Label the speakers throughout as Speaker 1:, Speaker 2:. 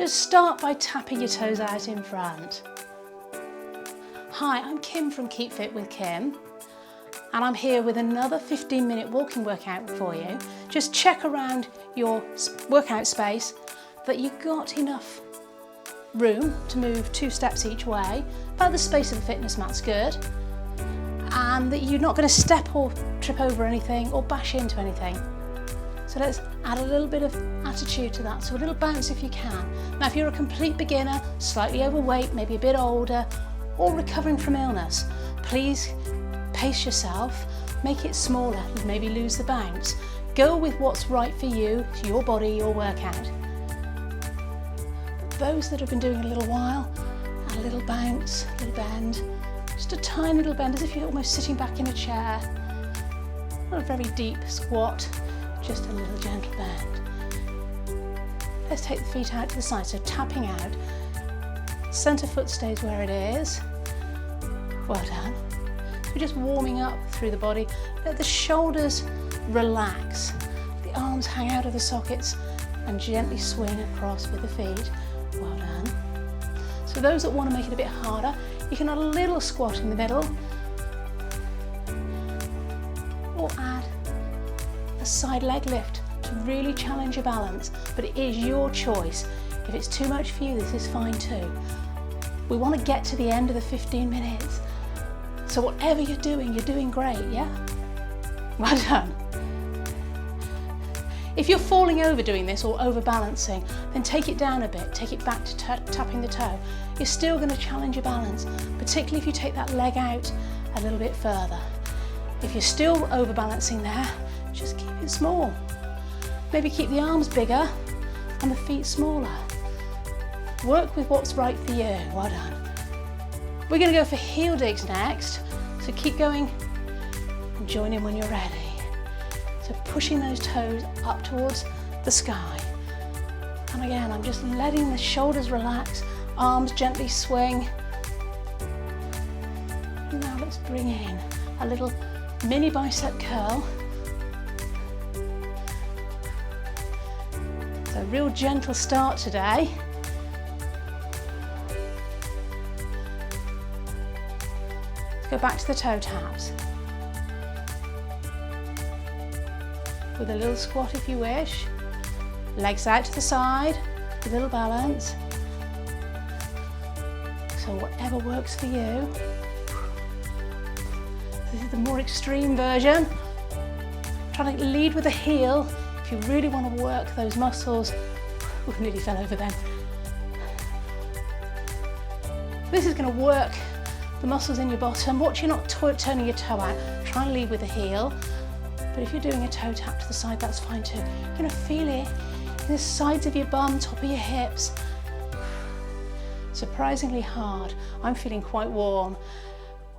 Speaker 1: So start by tapping your toes out in front. Hi, I'm Kim from Keep Fit with Kim, and I'm here with another 15-minute walking workout for you. Just check around your workout space that you've got enough room to move 2 steps each way. About the space of the fitness mat's good, and that you're not going to step or trip over anything or bash into anything. So let's add a little bit of attitude to that, so a little bounce if you can. Now if you're a complete beginner, slightly overweight, maybe a bit older, or recovering from illness, please pace yourself, make it smaller, maybe lose the bounce. Go with what's right for you, your body, your workout. But those that have been doing it a little while, add a little bounce, a little bend, just a tiny little bend as if you're almost sitting back in a chair. Not a very deep squat, just a little gentle bend. Let's take the feet out to the side, so tapping out. Centre foot stays where it is. Well done. We're just warming up through the body. Let the shoulders relax. The arms hang out of the sockets and gently swing across with the feet. Well done. So those that want to make it a bit harder, you can add a little squat in the middle, or add a side leg lift to really challenge your balance, but it is your choice. If it's too much for you, this is fine too. We want to get to the end of the 15 minutes. So whatever you're doing great, yeah? Well done. If you're falling over doing this or overbalancing, then take it down a bit, take it back to tapping the toe. You're still going to challenge your balance, particularly if you take that leg out a little bit further. If you're still overbalancing there, just keep it small. Maybe keep the arms bigger and the feet smaller. Work with what's right for you. Well done. We're going to go for heel digs next, so keep going and join in when you're ready. So pushing those toes up towards the sky. And again, I'm just letting the shoulders relax, arms gently swing. And now let's bring in a little mini bicep curl. So a real gentle start today. Go back to the toe taps. With a little squat if you wish. Legs out to the side, with a little balance. So whatever works for you. This is the more extreme version. Trying to lead with the heel if you really want to work those muscles. Ooh, nearly fell over then. This is going to work the muscles in your bottom. Watch you're not turning your toe out. Try and lead with the heel. But if you're doing a toe tap to the side, that's fine too. You're going to feel it in the sides of your bum, top of your hips. Surprisingly hard. I'm feeling quite warm.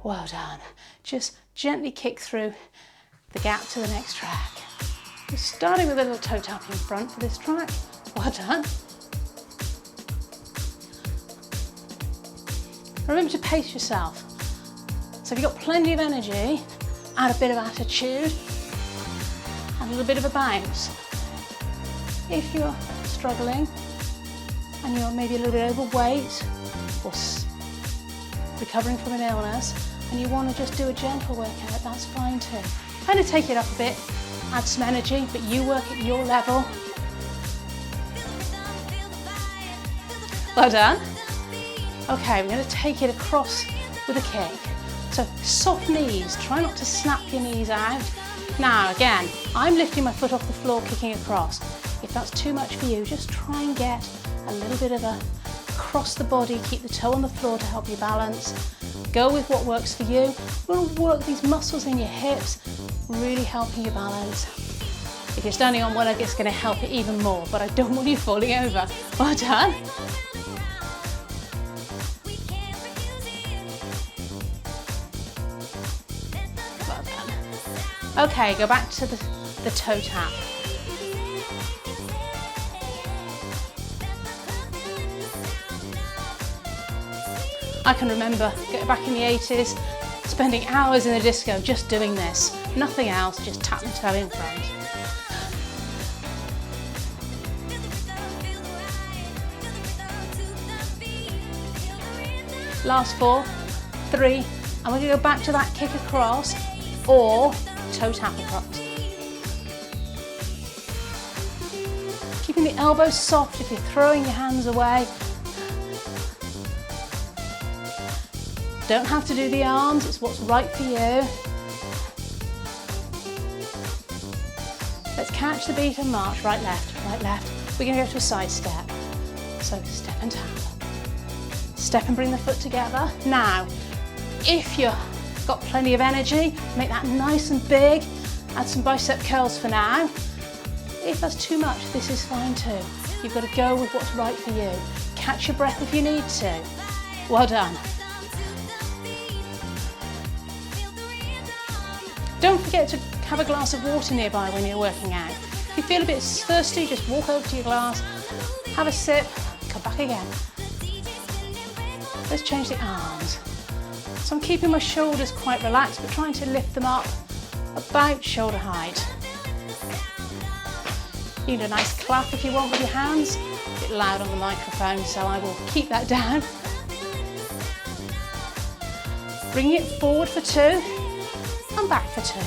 Speaker 1: Well done. Just gently kick through the gap to the next track. We're starting with a little toe tap in front for this track. Well done. Remember to pace yourself. So if you've got plenty of energy, add a bit of attitude and a little bit of a bounce. If you're struggling and you're maybe a little bit overweight or recovering from an illness and you want to just do a gentle workout, that's fine too. Kind of take it up a bit, add some energy, but you work at your level. Well done. Okay, we're going to take it across with a kick. So soft knees, try not to snap your knees out. Now again, I'm lifting my foot off the floor, kicking across. If that's too much for you, just try and get a little bit of a across the body, keep the toe on the floor to help you balance. Go with what works for you. We're going to work these muscles in your hips, really helping you balance. If you're standing on one leg, it's going to help it even more, but I don't want you falling over. Well done. Okay, go back to the toe tap. I can remember getting back in the 80s, spending hours in the disco just doing this. Nothing else, just tap the toe in front. Last 4, 3, and we're going to go back to that kick across or toe tap across. Keeping the elbows soft if you're throwing your hands away. Don't have to do the arms, it's what's right for you. Let's catch the beat and march. Right, left, right, left. We're going to go to a side step. So step and tap. Step and bring the foot together. Now, if you've got plenty of energy, make that nice and big. Add some bicep curls for now. If that's too much, this is fine too. You've got to go with what's right for you. Catch your breath if you need to. Well done. Don't forget to have a glass of water nearby when you're working out. If you feel a bit thirsty, just walk over to your glass, have a sip, come back again. Let's change the arms. So I'm keeping my shoulders quite relaxed, but trying to lift them up about shoulder height. You need a nice clap if you want with your hands. A bit loud on the microphone, so I will keep that down. Bring it forward for 2, and back for 2.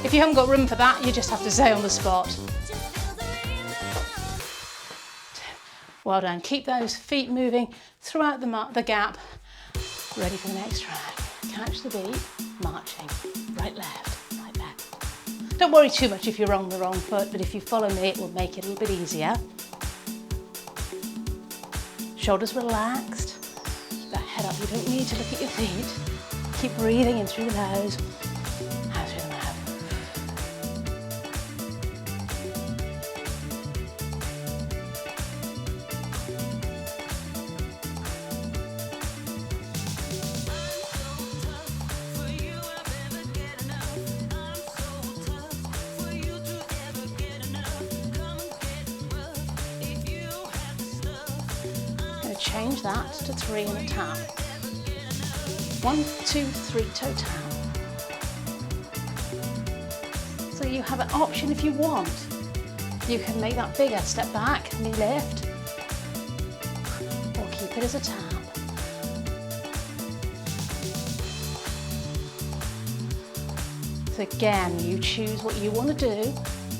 Speaker 1: If you haven't got room for that, you just have to stay on the spot. Well done. Keep those feet moving throughout the gap. Ready for the next round. Catch the beat, marching. Right, left, right, left. Don't worry too much if you're on the wrong foot, but if you follow me, it will make it a little bit easier. Shoulders relaxed. Keep that head up. You don't need to look at your feet. Keep breathing in through the nose. Out through the mouth. Change that to 3 and a tap. 1, 2, 3, toe tap. So you have an option if you want. You can make that bigger, step back, knee lift, or keep it as a tap. So again, you choose what you want to do,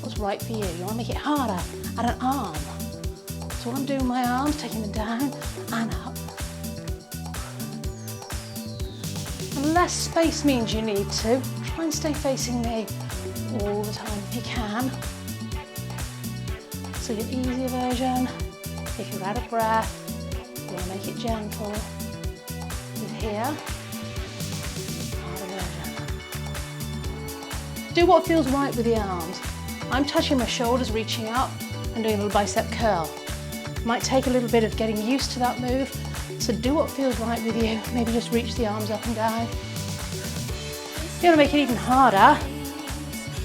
Speaker 1: what's right for you. You want to make it harder at an arm. So what I'm doing with my arms, taking them down and up. And less space means you need to. Try and stay facing me all the time if you can. So your easier version, if you're out of breath, you want to make it gentle. With here, harder version. Do what feels right with the arms. I'm touching my shoulders, reaching up and doing a little bicep curl. Might take a little bit of getting used to that move, so do what feels right with you. Maybe just reach the arms up and down. If you want to make it even harder,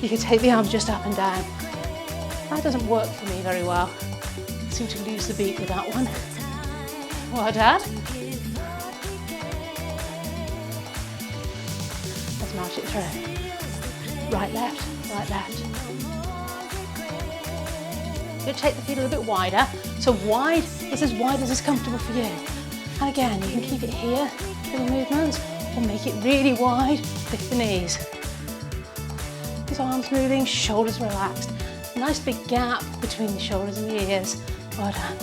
Speaker 1: you can take the arms just up and down. That doesn't work for me very well. I seem to lose the beat with that one. Well done. Let's march it through. Right, left, right, left. You'll take the feet a little bit wider. So wide is as wide as is comfortable for you. And again, you can keep it here, little movements, or make it really wide, lift the knees. His arms moving, shoulders relaxed. Nice big gap between the shoulders and the ears. Well done.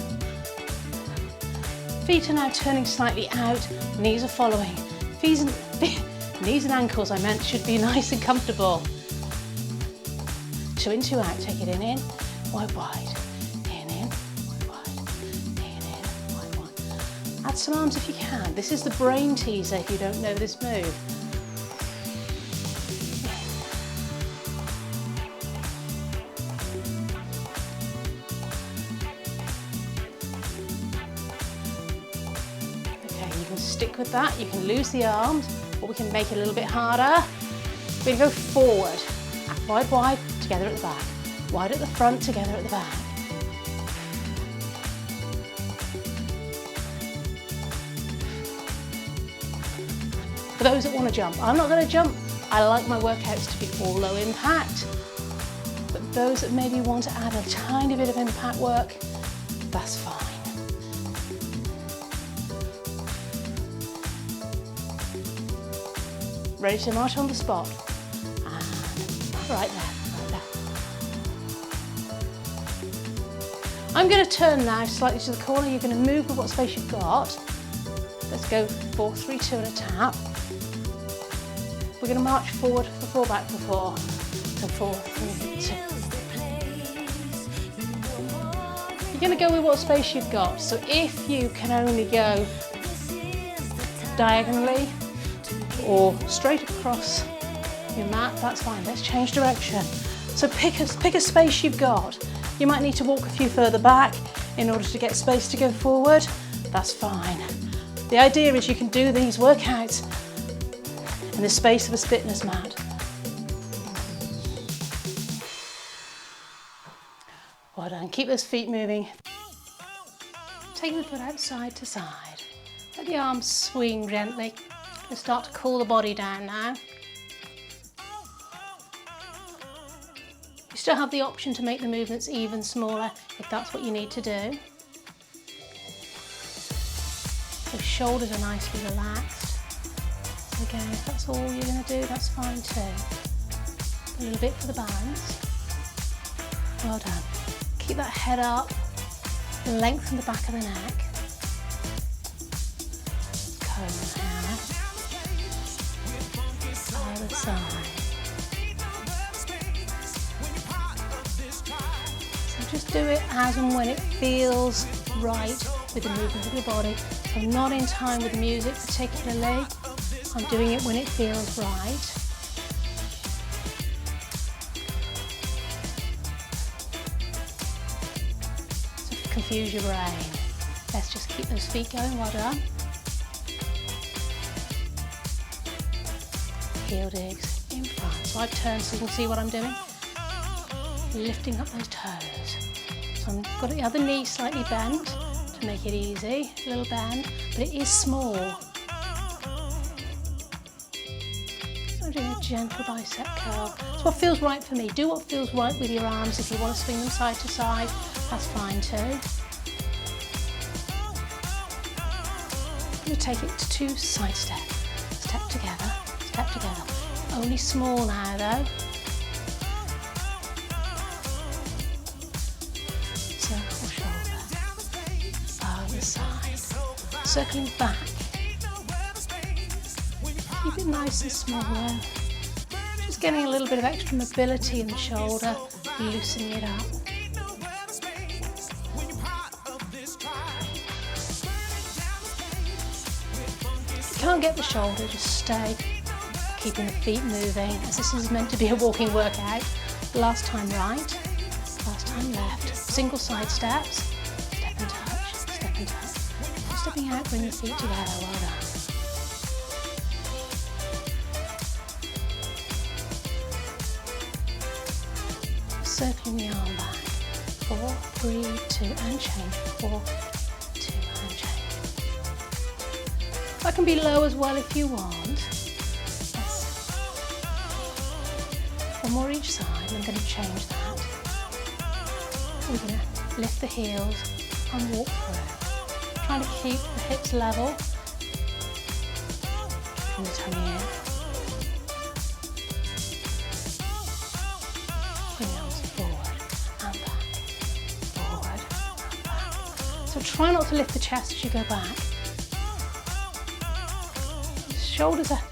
Speaker 1: Feet are now turning slightly out, knees are following. Knees and ankles, I meant, should be nice and comfortable. 2 in, 2 out, take it in, wide, wide. Add some arms if you can. This is the brain teaser if you don't know this move. Okay, you can stick with that. You can lose the arms, or we can make it a little bit harder. We're going to go forward. Wide, wide, together at the back. Wide at the front, together at the back. For those that want to jump, I'm not going to jump. I like my workouts to be all low impact. But those that maybe want to add a tiny bit of impact work, that's fine. ready to march on the spot. And right there. I'm going to turn now slightly to the corner. You're going to move with what space you've got. Let's go 4, 3, 2 and a tap. We're going to march forward for 4, back for 4. So 4, 3, 2. You're going to go with what space you've got. So if you can only go diagonally or straight across your mat, that's fine. Let's change direction. So pick a space you've got. You might need to walk a few further back in order to get space to go forward. That's fine. The idea is you can do these workouts in the space of a fitness mat. Well done. Keep those feet moving. Take the foot out side to side. Let the arms swing gently. Just start to cool the body down now. You still have the option to make the movements even smaller if that's what you need to do. The shoulders are nicely relaxed. Again, if that's all you're going to do, that's fine too. A little bit for the balance. Well done. Keep that head up, lengthen the back of the neck. Comb now. Other side. So just do it as and when it feels right with the movement of your body. So I'm not in time with the music particularly. I'm doing it when it feels right. Confuse your brain. Let's just keep those feet going. Well done. Heel digs in front. So I've turned so you can see what I'm doing. Lifting up those toes. So I've got the other knee slightly bent to make it easy. A little bend, but it is small. I'm doing a gentle bicep curl. It's what feels right for me. Do what feels right with your arms. If you want to swing them side to side, that's fine too. I'm going to take it to 2 side steps. Step together, step together. Only small now though. Circle shoulder, other side. Circling back. Keep it nice and small though. Just getting a little bit of extra mobility in the shoulder, loosening it up. Can't get the shoulder, just stay keeping the feet moving, as this is meant to be a walking workout. Last time right, last time left. Single side steps, step and touch, step and touch. Stepping out, bring the feet together, well done. Circling the arm back, 4, 3, 2 and change, 4, 2 and change. That can be low as well if you want. Yes. One more each side, I'm going to change that. We're going to lift the heels and walk through. Trying to keep the hips level. Bring the tummy in. Bring the arms forward and back, forward and back. So try not to lift the chest as you go back. Shoulders are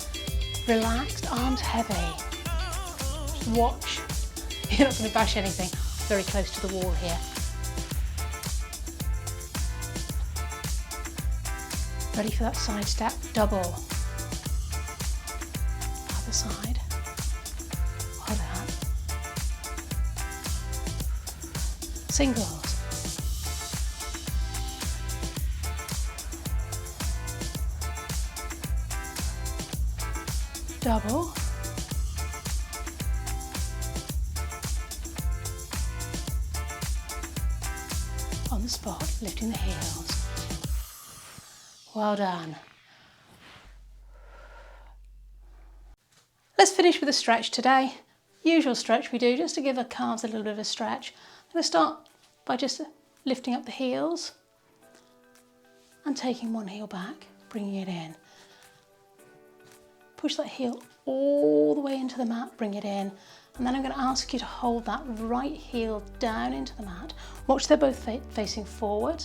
Speaker 1: relaxed, arms heavy. Just watch. You're not going to bash anything. Very close to the wall here. Ready for that side step, double. Other side. Well done. Singles. Double. On the spot, lifting the heels. Well done. Let's finish with a stretch today. Usual stretch we do just to give the calves a little bit of a stretch. I'm going to start by just lifting up the heels and taking one heel back, bringing it in. Push that heel all the way into the mat, bring it in. And then I'm going to ask you to hold that right heel down into the mat. Watch they're both facing forward.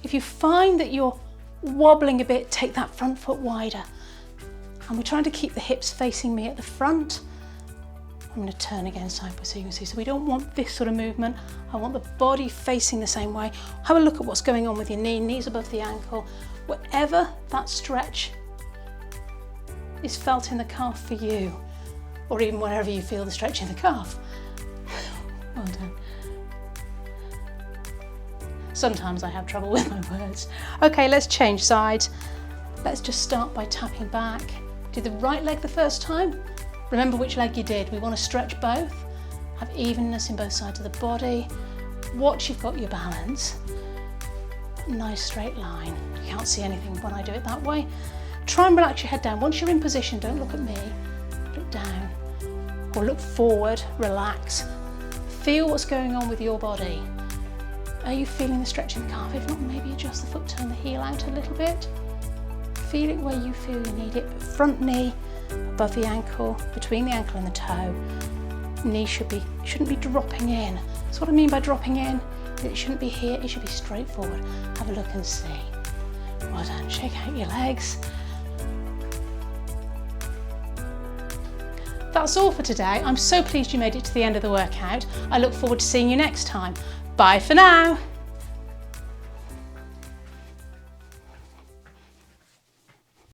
Speaker 1: If you find that you're wobbling a bit, take that front foot wider. And we're trying to keep the hips facing me at the front. I'm going to turn again sideways so you can see. So we don't want this sort of movement. I want the body facing the same way. Have a look at what's going on with your knee, knees above the ankle. Wherever that stretch is felt in the calf for you, or even wherever you feel the stretch in the calf. Well done. Sometimes I have trouble with my words. Okay, let's change sides. Let's just start by tapping back. Do the right leg the first time. Remember which leg you did. We want to stretch both. Have evenness in both sides of the body. Watch you've got your balance. Nice straight line. You can't see anything when I do it that way. Try and relax your head down. Once you're in position, don't look at me. Look down. Or look forward, relax. Feel what's going on with your body. Are you feeling the stretch in the calf? If not, maybe adjust the foot, turn the heel out a little bit. Feel it where you feel you need it. Front knee above the ankle, between the ankle and the toe. Knee shouldn't be dropping in. That's what I mean by dropping in. It shouldn't be here, it should be straight forward. Have a look and see. Well done, shake out your legs. That's all for today. I'm so pleased you made it to the end of the workout. I look forward to seeing you next time. Bye for now.